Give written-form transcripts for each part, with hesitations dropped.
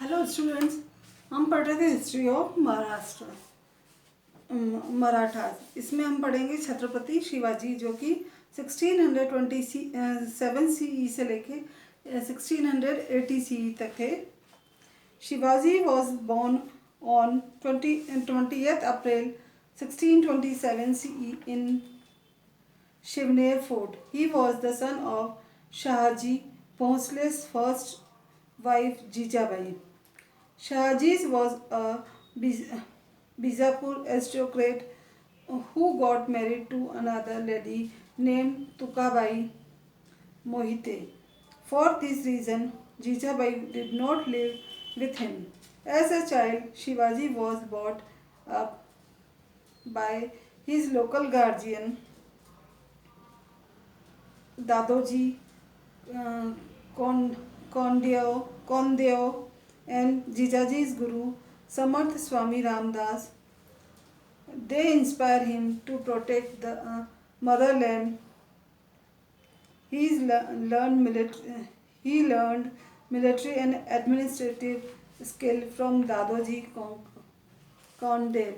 Hello students, हम पढ़ रहे थे हिस्ट्री ऑफ महाराष्ट्र मराठास। इसमें हम पढ़ेंगे छत्रपति शिवाजी, जो कि 1627 CE से लेके 1680 CE तक थे। Shivaji was born on 20th April 1627 CE in Shivner Fort. He was the son of Shahaji Bhosle's first wife Jijabai. Shahaji was a Bijapur aristocrat who got married to another lady named Tukabai Mohite. For this reason, Jijabai did not live with him. As a child, Shivaji was brought up by his local guardian, Dadoji Kondeo and Jijaji's guru Samarth Swami Ramdas. They inspire him to protect the motherland. He learned military and administrative skill from Dadoji Kondel.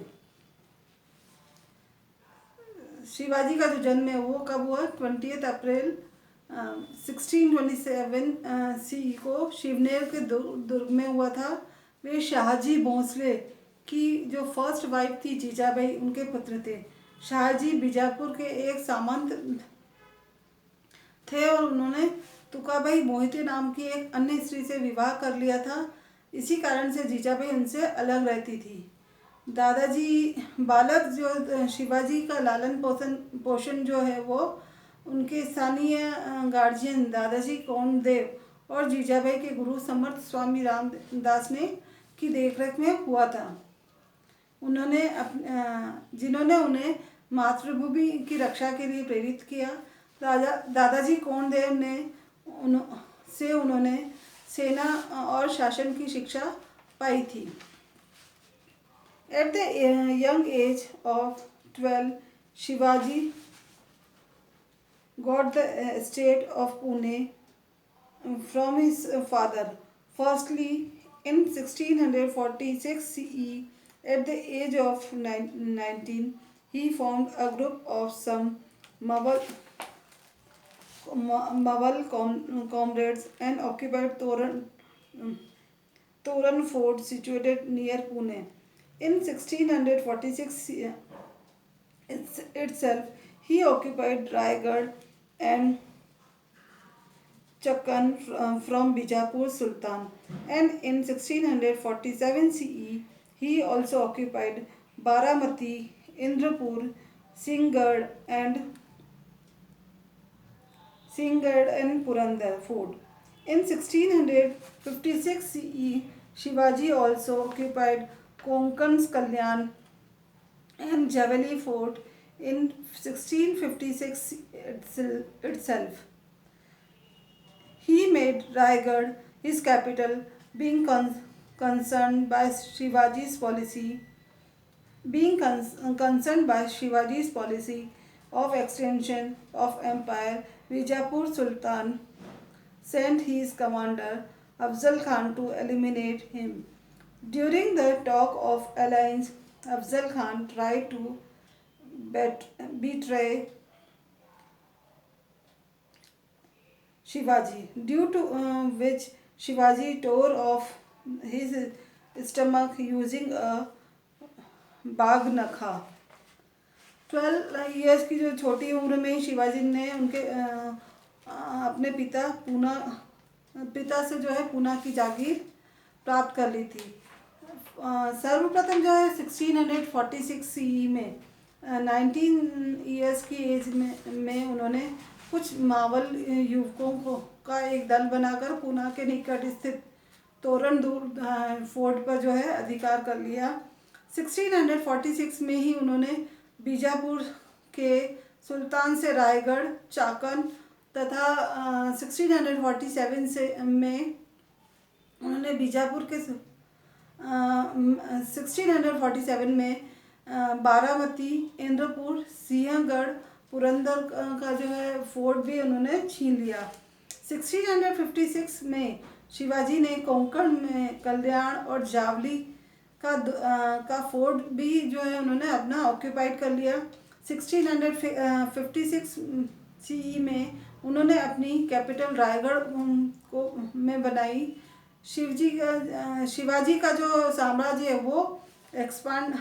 Shivaji का जो जन्म है वो कब हुआ? 20 अप्रैल 1627 CE को शिवनेर के दुर्ग में हुआ था। वे शाहजी भोंसले की जो फर्स्ट वाइफ थी जीजाबाई, उनके पुत्र थे। शाहजी बीजापुर के एक सामंत थे और उन्होंने तुकाबाई मोहिते नाम की एक अन्य स्त्री से विवाह कर लिया था। इसी कारण से जीजाबाई उनसे अलग रहती थी। दादाजी बालक जो शिवाजी का लालन पोषण जो है वो उनके स्थानीय गार्जियन दादाजी कोंडदेव और जीजाबाई के गुरु समर्थ स्वामी रामदास ने की देखरेख में हुआ था। जिन्होंने उन्हें मातृभूमि की रक्षा के लिए प्रेरित किया। दादाजी कोंडदेव उन्होंने सेना और शासन की शिक्षा पाई थी। At the young age of 12, Shivaji got the estate of Pune from his father. Firstly, in 1646 CE, at the age of 19, he formed a group of some Mawal comrades and occupied Toran Fort situated near Pune. In 1646 itself, he occupied Raigad and Chakan from Bijapur Sultan, and in 1647 CE, he also occupied Baramati, Indrapur, Singhgad and Purandar Fort. In 1656 CE, Shivaji also occupied Konkan's Kalyan and Javeli Fort in 1656 itself. He made Raigad his capital, being concerned by Shivaji's policy. Of extension of empire, Bijapur Sultan sent his commander Afzal Khan to eliminate him. During the talk of alliance, Afzal Khan tried to betray Shivaji, due to which Shivaji tore off his stomach using a बागनखा। 12 years की जो छोटी उम्र में शिवाजी ने अपने पिता से जो है पूना की जागीर प्राप्त कर ली थी। सर्वप्रथम जो है 1646 CE में 19 years की एज में उन्होंने कुछ मावल युवकों का एक दल बनाकर पूना के निकट स्थित तोरण दूर फोर्ट पर जो है अधिकार कर लिया। 1646 में ही उन्होंने बीजापुर के सुल्तान से रायगढ़, चाकन तथा 1647 में उन्होंने बीजापुर के 1647 में बारामती, इंद्रपुर, सिंहगढ़, पुरंदर का जो है फोर्ट भी उन्होंने छीन लिया। 1656 में शिवाजी ने कोंकण में कल्याण और जावली का फोर्ट भी जो है उन्होंने अपना ऑक्यूपाइड कर लिया। 1656 सीई में उन्होंने अपनी कैपिटल रायगढ़ को में बनाई। शिवाजी का जो साम्राज्य है वो एक्सपांड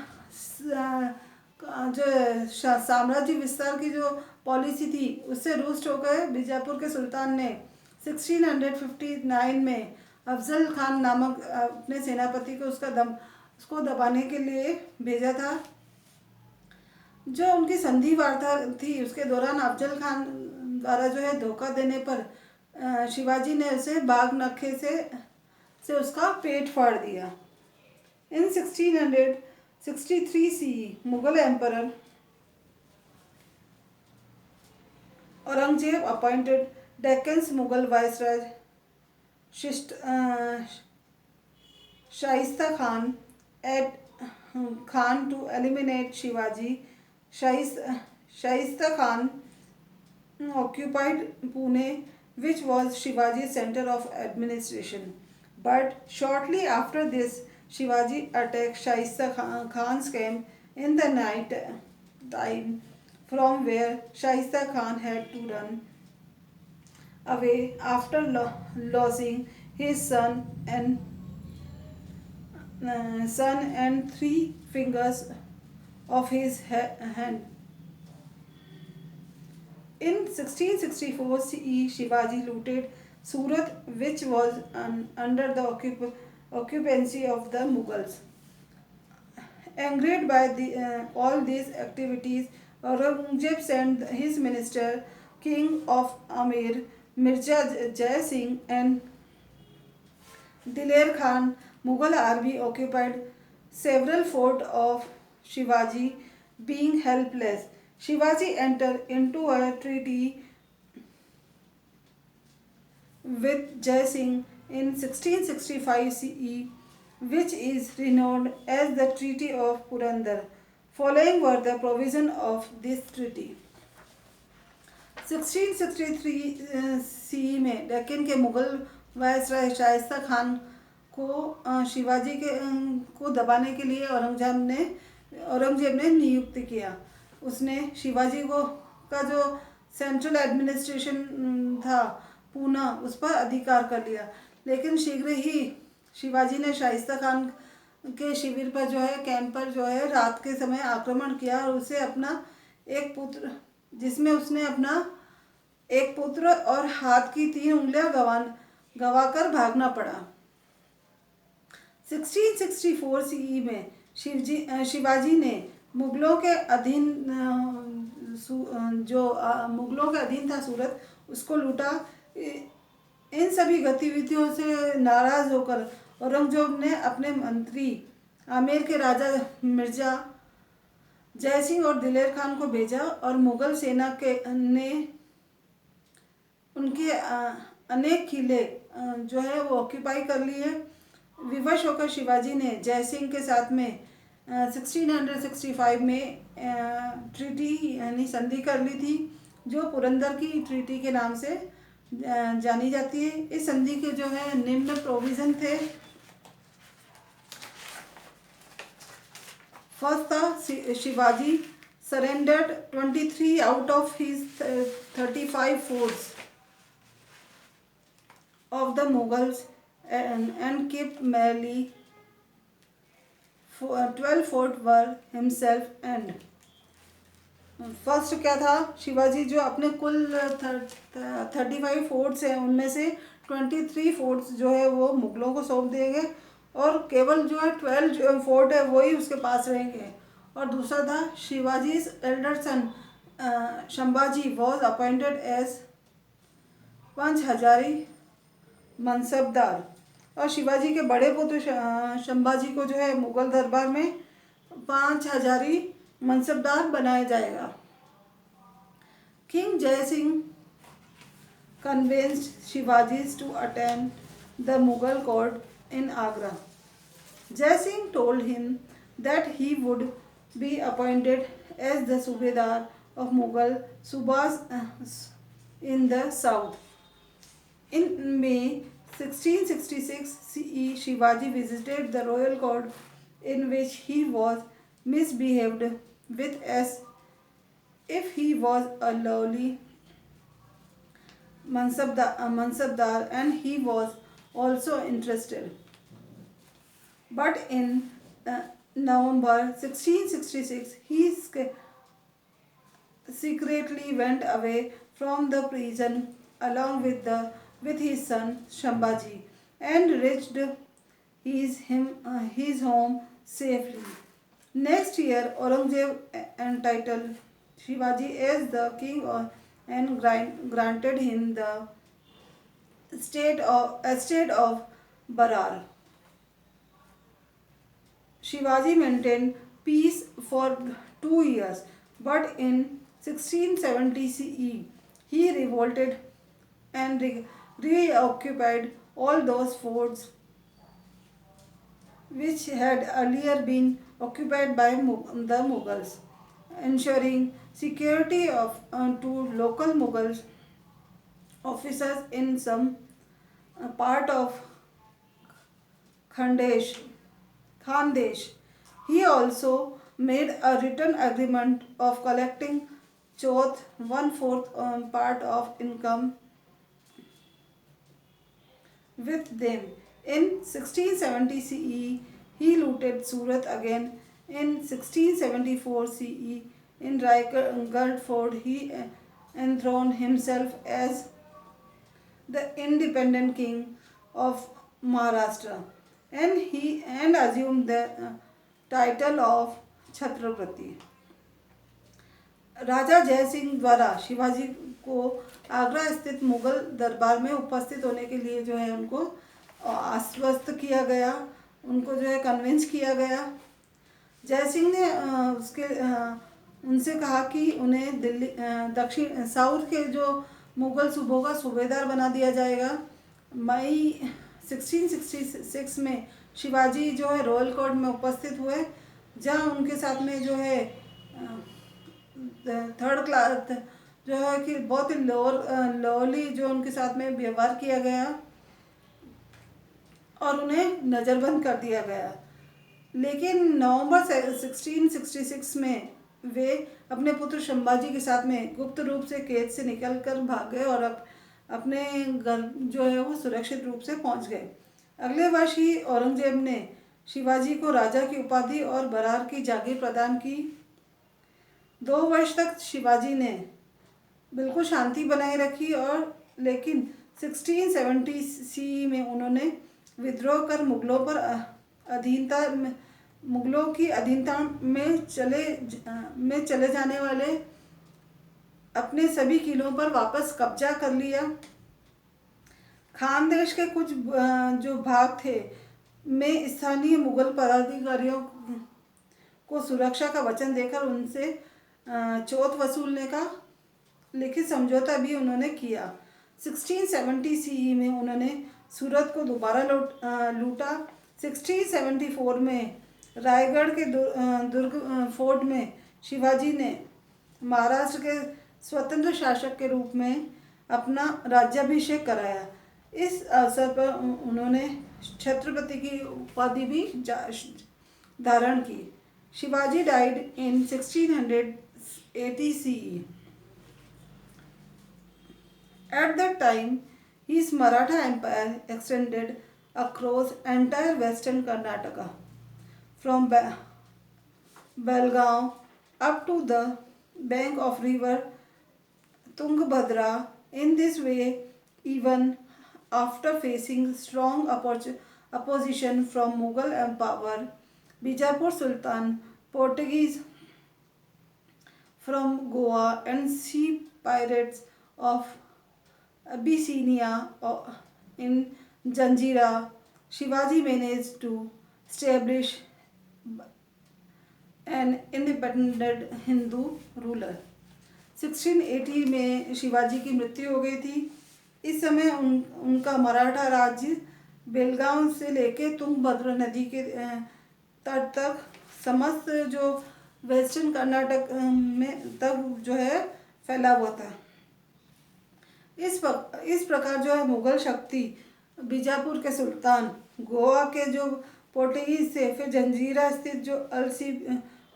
जो साम्राज्य विस्तार की जो पॉलिसी थी उससे रुष्ट होकर बीजापुर के सुल्तान ने 1659 में अफजल खान नामक अपने सेनापति को उसको दबाने के लिए भेजा था। जो उनकी संधि वार्ता थी उसके दौरान अफजल खान द्वारा जो है धोखा देने पर शिवाजी ने उसे बाघ नखे से उसका पेट फाड़ दिया। In 1663 CE Mughal emperor Aurangzeb appointed Deccan's Mughal viceroy Shaista Khan to eliminate Shivaji. Shaista Khan occupied Pune, which was Shivaji's center of administration. But shortly after this, Shivaji attacked Shaista Khan's camp in the night time, from where Shaista Khan had to run away after losing his son and 3 fingers of his hand. In 1664 CE, Shivaji looted Surat, which was under the occupancy of the Mughals. Angered by all these activities, Aurangzeb sent his minister, King of Amir, Mirza Jai Singh and Diler Khan. Mughal army occupied several forts of Shivaji. Being helpless, Shivaji entered into a treaty with Jai Singh in 1665 CE, which is renowned as the Treaty of Purandar. Following were the provisions of this treaty. 1663 CE में डेक्कन के Mughal viceroy Shaista Khan को शिवाजी को दबाने के लिए औरंगजेब ने नियुक्त किया। उसने शिवाजी का जो सेंट्रल एडमिनिस्ट्रेशन था पूना, उस पर अधिकार कर लिया। लेकिन शीघ्र ही शिवाजी ने शाइस्ता खान के शिविर पर जो है कैंप पर जो है रात के समय आक्रमण किया और उसे अपना एक पुत्र जिसमें उसने अपना एक पुत्र और हाथ की 3 उंगलियां गवाकर भागना पड़ा। 1664 CE में शिवाजी ने मुगलों के अधीन था सूरत, उसको लूटा। इन सभी गतिविधियों से नाराज होकर औरंगजेब ने अपने मंत्री आमेर के राजा मिर्जा जय सिंह और दिलेर खान को भेजा और मुगल सेना ने उनके अनेक किले जो है वो ऑक्यूपाई कर लिए। विवश होकर शिवाजी ने जय सिंह के साथ में 1665 में ट्रीटी यानी संधि कर ली थी, जो पुरंदर की ट्रीटी के नाम से जानी जाती है। इस संधि के जो है निम्न प्रोविज़न थे। फर्स्ट था Shivaji surrendered 23 out of his 35 forts of the Mughals and kept merely 12 fort were himself and first क्या था, शिवाजी जो अपने कुल 35 फोर्ट्स हैं उनमें से 23 फोर्ट्स जो है वो मुगलों को सौंप देंगे और केवल जो है 12 फोर्ट है वही उसके पास रहेंगे। और दूसरा था Shivaji elder son Sambhaji was appointed as panch hazari mansabdar, और शिवाजी के बड़े पुत्र संभाजी को जो है मुगल दरबार में 5 हजारी मनसबदार बनाया जाएगा। King Jai Singh convinced Shivaji to attend the Mughal court in Agra. Jai Singh told him that he would be appointed as the subedar of Mughal subahs in the south. In May 1666 CE, Shivaji visited the royal court in which he was misbehaved with as if he was a lowly mansabdar and he was also interested. But in November 1666, he secretly went away from the prison along with his son Shambhaji and reached his home safely. Next year, Aurangzeb entitled Shivaji as the king and granted him the estate of Barar. Shivaji maintained peace for 2 years, but in 1670 CE he revolted and reoccupied all those forts which had earlier been occupied by the Mughals, ensuring security to local Mughal officers in some part of Khandesh. Khandesh. He also made a written agreement of collecting Chauth, one-fourth part of income with them. In 1670 CE, he looted Surat again. In 1674 CE, in Raigad Fort, he enthroned himself as the independent king of Maharashtra, and assumed the title of Chhatrapati. राजा जय सिंह द्वारा शिवाजी को आगरा स्थित मुगल दरबार में उपस्थित होने के लिए जो है उनको आश्वस्त किया गया, उनको जो है कन्विंस किया गया। जय सिंह ने उनसे कहा कि उन्हें दिल्ली दक्षिण साउथ के जो मुगल सूबों का सूबेदार बना दिया जाएगा। मई 1666 में शिवाजी जो है रॉयल कोर्ट में उपस्थित हुए, जहां उनके साथ में जो है थर्ड क्लास जो है कि बहुत ही लोअरली जो उनके साथ में व्यवहार किया गया और उन्हें नज़रबंद कर दिया गया। लेकिन नवंबर 1666 में वे अपने पुत्र शंभाजी के साथ में गुप्त रूप से कैद से निकलकर भाग गए और अपने घर जो है वो सुरक्षित रूप से पहुंच गए। अगले वर्ष ही औरंगजेब ने शिवाजी को राजा की उपाधि और बरार की जागीर प्रदान की। 2 वर्ष तक शिवाजी ने बिल्कुल शांति बनाए रखी और लेकिन 1670 CE में उन्होंने विद्रोह कर मुगलों की अधीनता में चले जाने वाले अपने सभी किलों पर वापस कब्जा कर लिया। खानदेश के कुछ जो भाग थे में स्थानीय मुगल पदाधिकारियों को सुरक्षा का वचन देकर उनसे चौथ वसूलने का लिखित समझौता भी उन्होंने किया। 1670 CE में उन्होंने सूरत को दोबारा लूटा। 1674 में रायगढ़ के दुर्ग फोर्ट में शिवाजी ने महाराष्ट्र के स्वतंत्र शासक के रूप में अपना राज्याभिषेक कराया। इस अवसर पर उन्होंने छत्रपति की उपाधि भी धारण की। Shivaji died in 1680 CE. At that time, his Maratha Empire extended across entire western Karnataka, from Belgaum up to the bank of river Tungabhadra. In this way, even after facing strong opposition from Mughal power, Bijapur Sultan, Portuguese from Goa, and sea pirates of Abyssinia in Janjira, Shivaji managed to establish an independent Hindu ruler. 1680 में शिवाजी की मृत्यु हो गई थी। इस समय उनका मराठा राज्य बेलगांव से लेके तुंगभद्रा नदी के तट तक समस्त जो वेस्टर्न कर्नाटक में तक जो है फैला हुआ था। इस प्रकार जो है मुगल शक्ति बीजापुर के सुल्तान, गोवा के जो पोर्टुगीज थे, फिर जंजीरा स्थित जो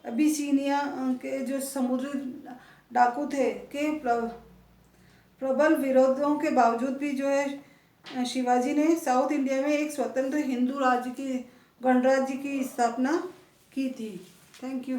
अबिसिनिया के जो समुद्री डाकू थे के प्रबल विरोधों के बावजूद भी जो है शिवाजी ने साउथ इंडिया में एक स्वतंत्र हिंदू राज्य की गणराज्य की स्थापना की थी। Thank you.